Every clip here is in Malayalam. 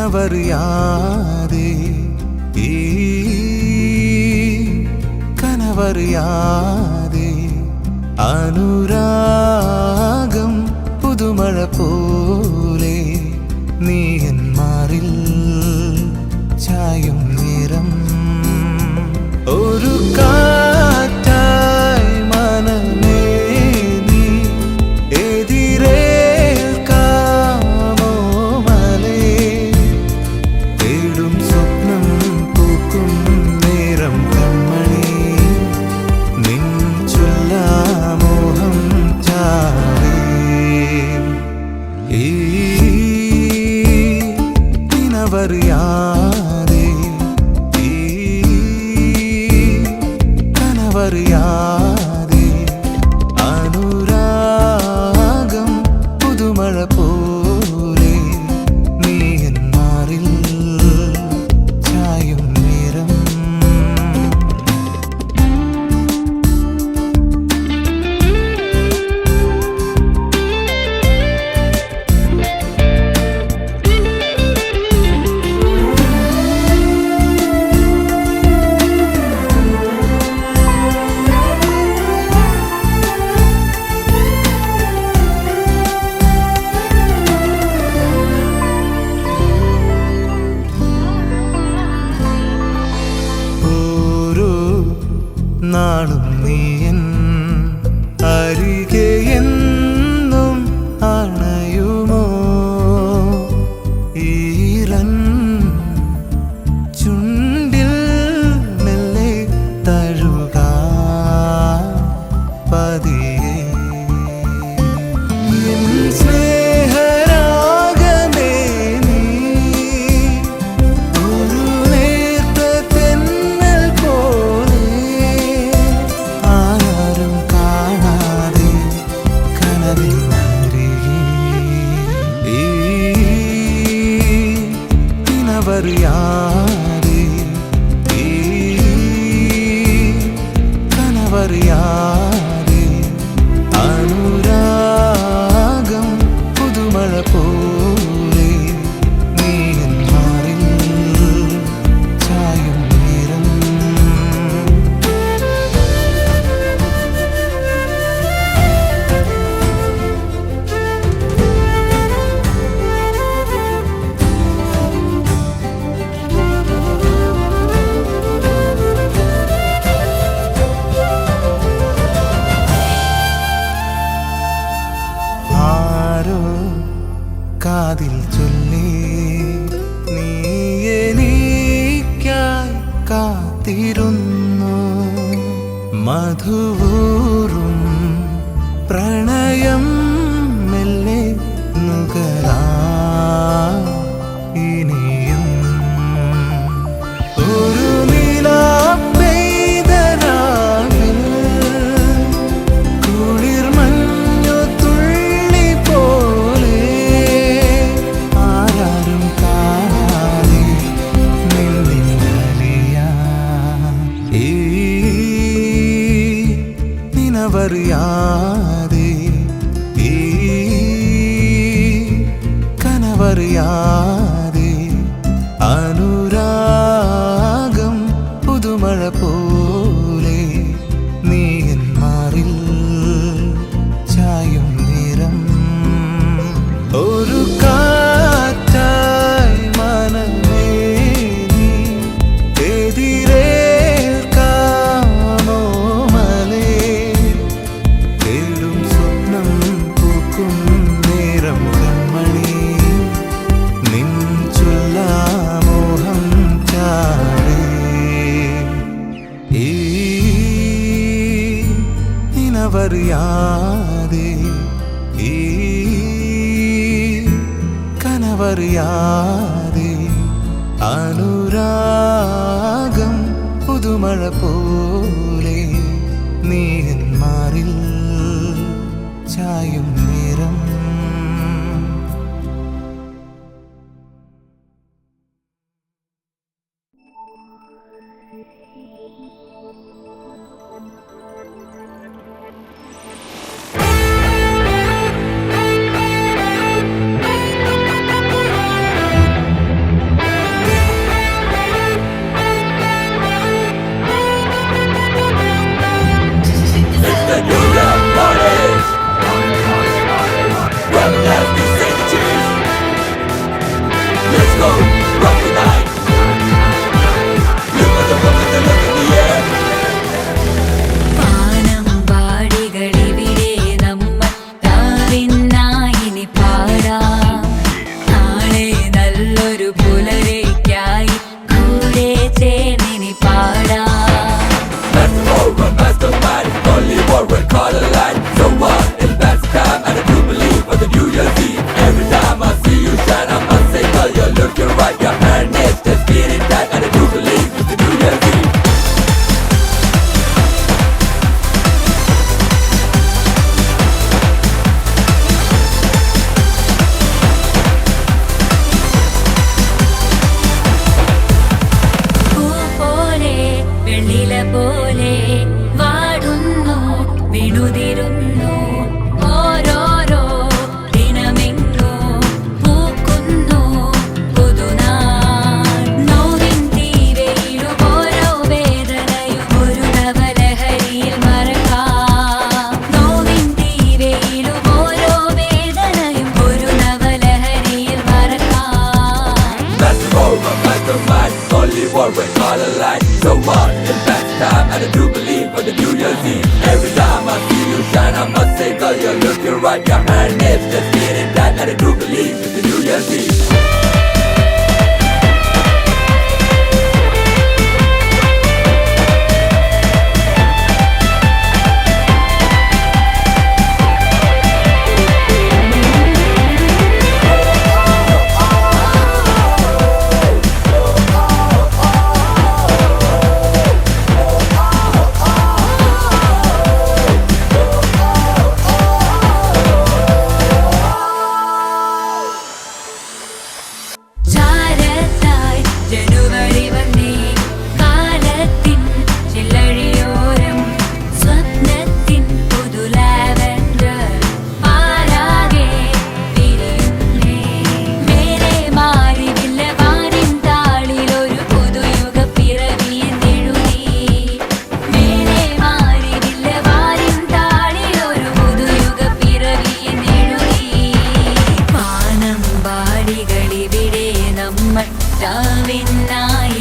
കനവറിയാതെ ഈ കനവറിയാതെ അനുരാഗം പുതുമഴ പോലെ നീ എൻ മാറിൽ ചായും നേരം ഒരു കാറ്റായി മനമേ നീ എതിരേൽക്കാമോ മലേ തേടും സ്വപ്നം പൂക്കും നേരം കൺമണി നിൻ ചൊല്ലാമോഹം ചാരേ ഈ കനവറിയാതെ ഈ കനവറിയാതെ അനുരാഗം പുതുമഴ പോലെ നീ എൻ മാറിൽ ചായും നേരം നാളും നീയൻ അരികെ എന്നും അണയുമോ ഈറൻ ചുണ്ടിൽ മെല്ലെ തഴുക പതിയെ എൻ സ്നേഹരാഗമേ നീ ഒരു നേർത്ത തെന്നൽ പോലെ ആരും കാണാതെ കനവിൽ അരികെ ഈ കനവറിയാതെ ഈ കനവറിയാതെ അനുരാഗം പുതുമഴ പോലെ നീ എൻ മാറിൽ ചായും നേരം ആരോ കാതിൽ ചൊല്ലി നീ എനിക്കായി കാത്തിരുന്നു മധുവൂറും പ്രണയം മെല്ലെ നുകരാ ഇനിയും ഒരു നിലാപ്പെയ്തരാവിൽ കുളിർ മഞ്ഞു തുള്ളി പോലെ ആരും കാണാതെ നിന്നിന്നറിയാം ഈ കനവറിയാതെ ഈ കനവറിയാതെ അനുരാഗം പുതുമഴ പോലെ നീ എൻ മാറിൽ ചായും നേരം ഒരു കാറ്റായി മനമേ നീ എതിരേൽക്കാമോ മലേ തേടും സ്വപ്നം പൂക്കും നേരം കൺമണി നിൻ ചൊല്ലാമോഹം ചാരേ ഈ കനവറിയാതെ ഈ കനവറിയാതെ അനുരാഗം പുതുമഴ പോലെ നീ എൻ മാറിൽ ചായും നേരം പുലരയ്ക്കായി കൂടെ ചേർന്നിനി പാടാം. പോലെ വാടുന്നു വിടുതിരുന്നു ഓരോരോ ദിനമെങ്ങോ പൂക്കുന്നു പുതുനാൾ. നോവിൻ തീരയിലും ഓരോ വേദനയും ഒരു നവലഹരിയിൽ മറക്കാം. നോവിൻ തീരയിലും ഓരോ വേദനയും ഒരു നവലഹരിയിൽ മറക്കാം. So what? The best time and I do believe for the New Year's Eve. Every time I see you shine, I must say, girl, you're looking right. Your hand is just getting that and I do believe it's the New Year's Eve.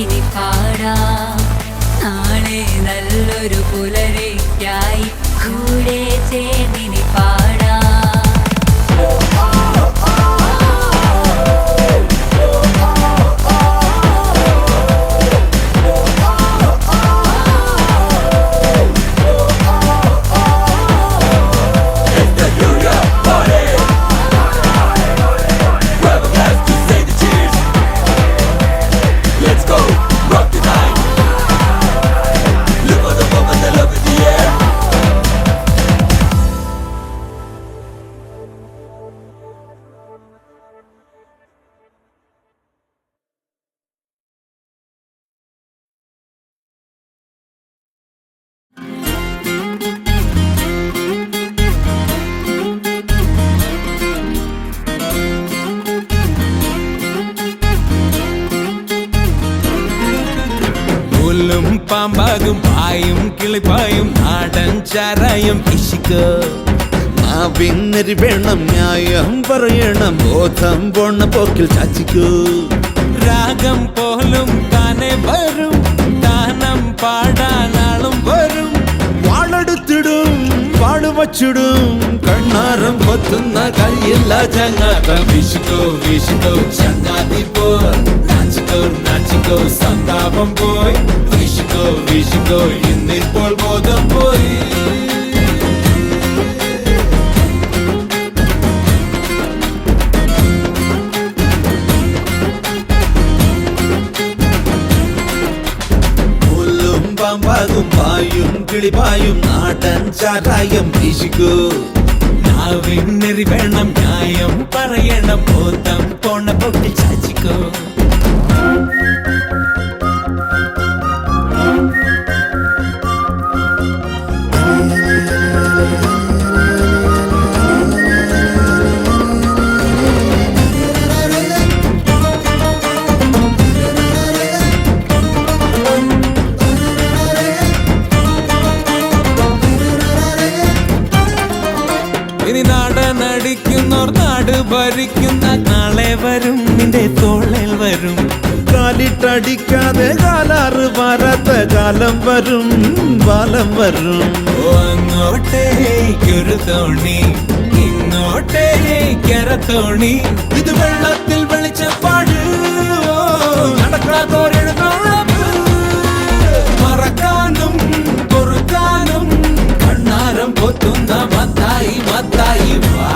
ിനി പാടാം. നാളെ നല്ലൊരു പുലരയ്ക്കായി കൂടെ ചേർന്നിനി പാടാം. പാമ്പാകും പായും കിളിപ്പായും നാടൻ ചാരായം ഇശിക്ക് പിന്നരി വേണം ന്യായം പറയണം ബോധം പോണ പോക്കിൽ ചാച്ചിക്കൂ. രാഗം പോലും താനെ വരും താനം പാടാനാളും വരും. വാളെടുത്തിടും വാളുവച്ചിടും കണ്ണാരം കൊത്തുന്ന കയ്യില്ല ചങ്ങാത്തം. വിശുക്കോ വിശുക്കോ ചങ്ങാതി പോ നാച്ചിക്കോ നാച്ചിക്കോ സന്താപം പോയി. വിശുക്കോ വിശുക്കോ ഇന്നിപ്പോൾ ബോധം പോയി. പാമ്പാകും പായും കിളിപ്പായും നാടൻ ചാരായം വീശിക്കൂ. നാവിനെറി വേണം ന്യായം പറയണം ബോധം പോണ പൊട്ടി ചാച്ചിക്കോ. ഇനി നാടനടിക്കുന്നോർ നാട് ഭരിക്കുന്ന നാളെ വരും നിന്റെ തോളിൽ വരും. കാലിട്ടടിക്കാതെ കാലാറ് മാറാത്ത കാലം വരും ബാലം വരും. അങ്ങോട്ടേക്കൊരു തോണി ഇങ്ങോട്ടേക്കര തോണി ഇത് വെള്ളത്തിൽ വെളിച്ചപ്പാട്. ഓർക്കാത്തോരെഴുന്നള്ളപ്പ്. മറക്കാനും പൊറുക്കാനും കണ്ണാരം പൊത്തുന്ന മത്തായി മത്തായി വാ.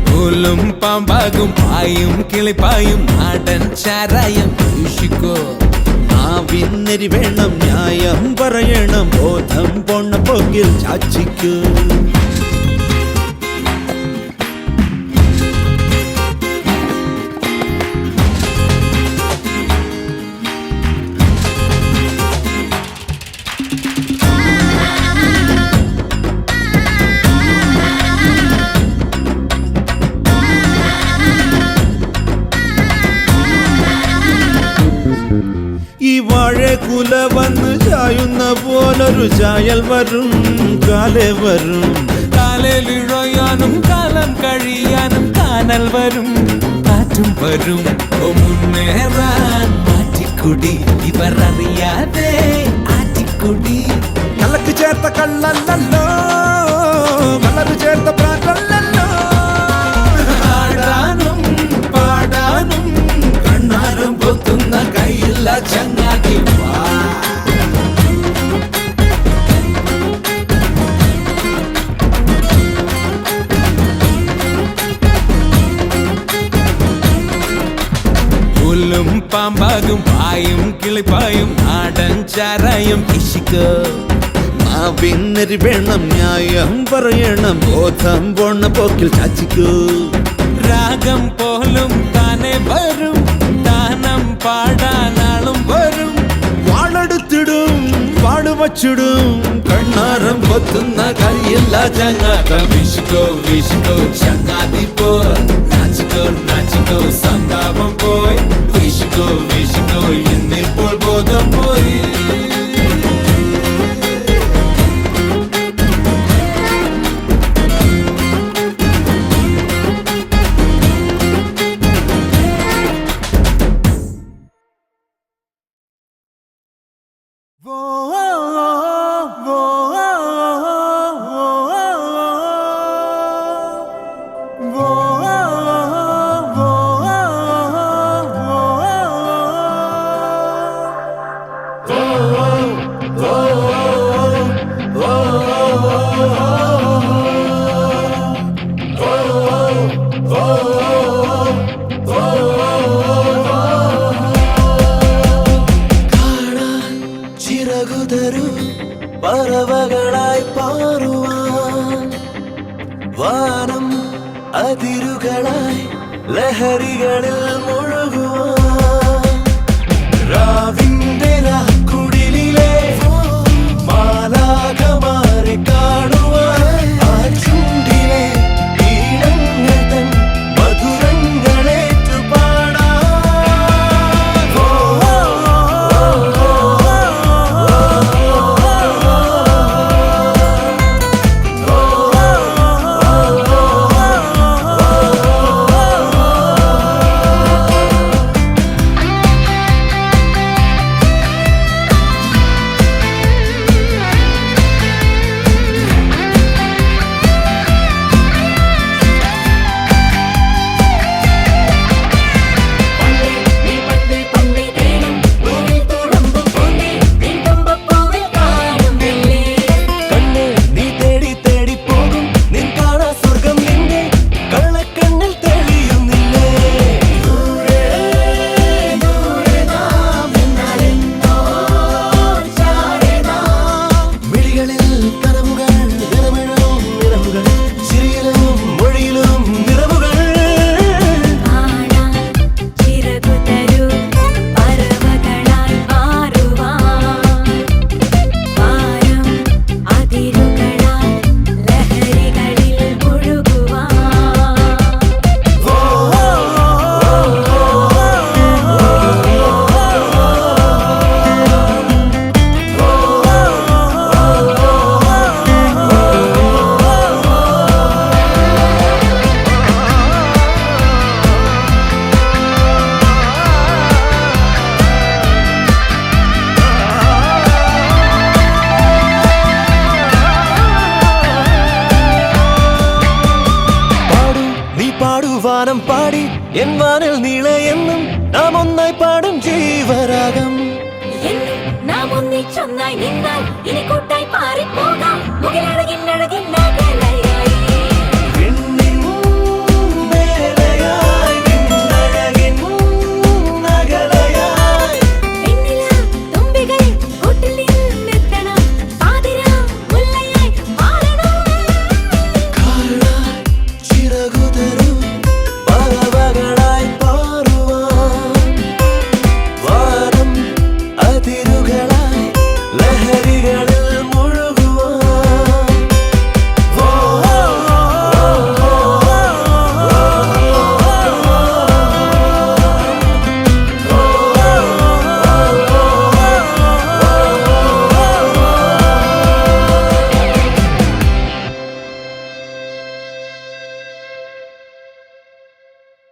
പുല്ലും പാമ്പാകും പായും കിളിപ്പായും നാടൻ ചാരായം വീശിക്കോ. നാവിന്നരി വേണം ന്യായം പറയണം ബോധം പോണ പോക്കിൽ ചാച്ചിക്കൂ. ഈ വാഴക്കുല വന്ന് ചായുന്ന പോലൊരു ചായൽ വരും കാലേ വരും. കാലിലിഴയാനും കാലം കഴിയാനും കാനൽ വരും കാറ്റും വരും. മുന്നേറാൻ മാറ്റിക്കുടി ഇവർ അറിയാതെ ആറ്റിക്കുടി. കലക്ക് ചേർത്ത കള്ളല്ലോ കളറ് ചേർത്ത പ്രാറ്റല്ലോ. ആടാനും പാടാനും കണ്ണാരം പൊത്തുന്ന കയ്യില്ല ചങ്ങാതി വാ. പുല്ലും പാമ്പാകും പായും കിളിപ്പായും നാടൻ ചാരായം വീശിക്കോ. നാവിന്നരി വേണം ന്യായം പറയണം ബോധം പോണ പോക്കിൽ ചാച്ചിക്കൂ. രാഗം പോലും താനെ വരും താനം പാടാനാളും വരും. വാളെടുത്തിടും വാടുവച്ചിടും കണ്ണാരം പൊത്തുന്ന കയ്യില്ല ചങ്ങാതം വീശിക്കോ വീശിക്കോ ചങ്ങാതി പോൽ. നാച്ചിക്കോ നാച്ചിക്കോ സന്താപം പോയി. വീശിക്കോ വീശിക്കോ ഇന്നിപ്പോൾ ബോധം പോയി. ചിറകുതരു പറവകളായി പാറുവാൻ വാനം അതിരുകളായി ലഹരികളിൽ മുഴുകുവാൻ രാവിന്റെ കുടിലിലെ മാലാഖമാരെ കാണുവാൻ ആ ചുണ്ടിലെ ഈണങ്ങൾ തൻ മധുരങ്ങളേറ്റു പാടാൻ. ഗാനം പാടി എൻ വാനിൽ നീളെ എന്നും നാം ഒന്നായി പാടും ജീവരാഗം എന്നും നാം ഒന്നിച്ചൊന്നായി നിന്നാൽ ഇനി കൂട്ടായി പാറിപ്പോകാം മുകിലഴകിൻ അഴകിൻ